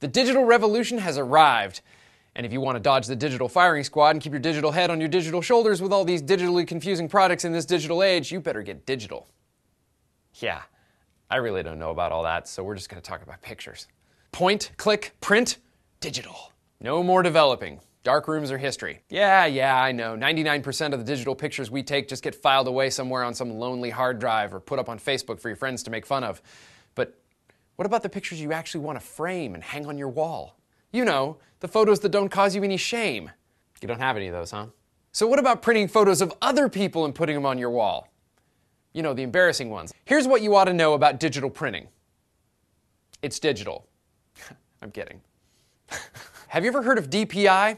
The digital revolution has arrived. And if you want to dodge the digital firing squad and keep your digital head on your digital shoulders with all these digitally confusing products in this digital age, you better get digital. Yeah, I really don't know about all that, so we're just going to talk about pictures. Point, click, print, digital. No more developing. Dark rooms are history. Yeah, I know. 99% of the digital pictures we take just get filed away somewhere on some lonely hard drive or put up on Facebook for your friends to make fun of. But what about the pictures you actually want to frame and hang on your wall? You know, the photos that don't cause you any shame. You don't have any of those, huh? So what about printing photos of other people and putting them on your wall? You know, the embarrassing ones. Here's what you ought to know about digital printing. It's digital. I'm kidding. Have you ever heard of DPI?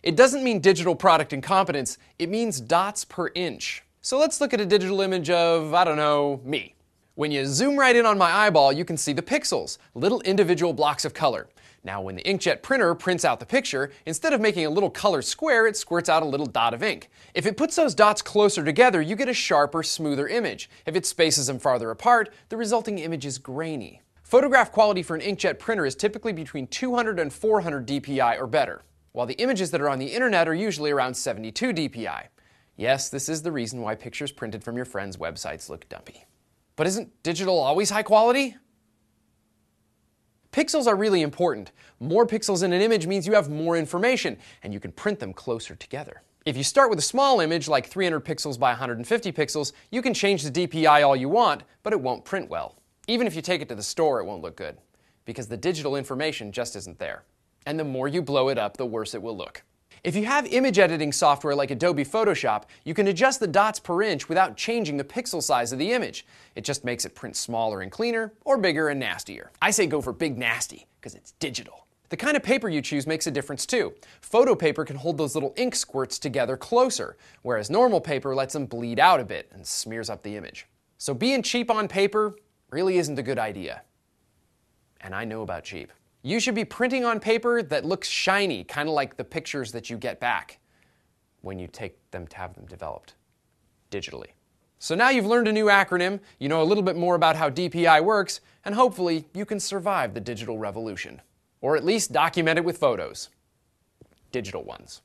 It doesn't mean digital product incompetence, it means dots per inch. So let's look at a digital image of, I don't know, me. When you zoom right in on my eyeball, you can see the pixels, little individual blocks of color. Now, when the inkjet printer prints out the picture, instead of making a little colored square, it squirts out a little dot of ink. If it puts those dots closer together, you get a sharper, smoother image. If it spaces them farther apart, the resulting image is grainy. Photograph quality for an inkjet printer is typically between 200 and 400 dpi or better, while the images that are on the internet are usually around 72 dpi. Yes, this is the reason why pictures printed from your friends' websites look dumpy. But isn't digital always high quality? Pixels are really important. More pixels in an image means you have more information, and you can print them closer together. If you start with a small image, like 300 pixels by 150 pixels, you can change the DPI all you want, but it won't print well. Even if you take it to the store, it won't look good, because the digital information just isn't there. And the more you blow it up, the worse it will look. If you have image editing software like Adobe Photoshop, you can adjust the dots per inch without changing the pixel size of the image. It just makes it print smaller and cleaner, or bigger and nastier. I say go for big nasty, because it's digital. The kind of paper you choose makes a difference too. Photo paper can hold those little ink squirts together closer, whereas normal paper lets them bleed out a bit and smears up the image. So being cheap on paper really isn't a good idea. And I know about cheap. You should be printing on paper that looks shiny, kind of like the pictures that you get back when you take them to have them developed digitally. So now you've learned a new acronym, you know a little bit more about how DPI works, and hopefully you can survive the digital revolution. Or at least document it with photos. Digital ones.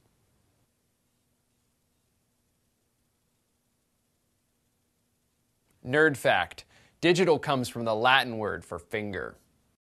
Nerd fact: digital comes from the Latin word for finger.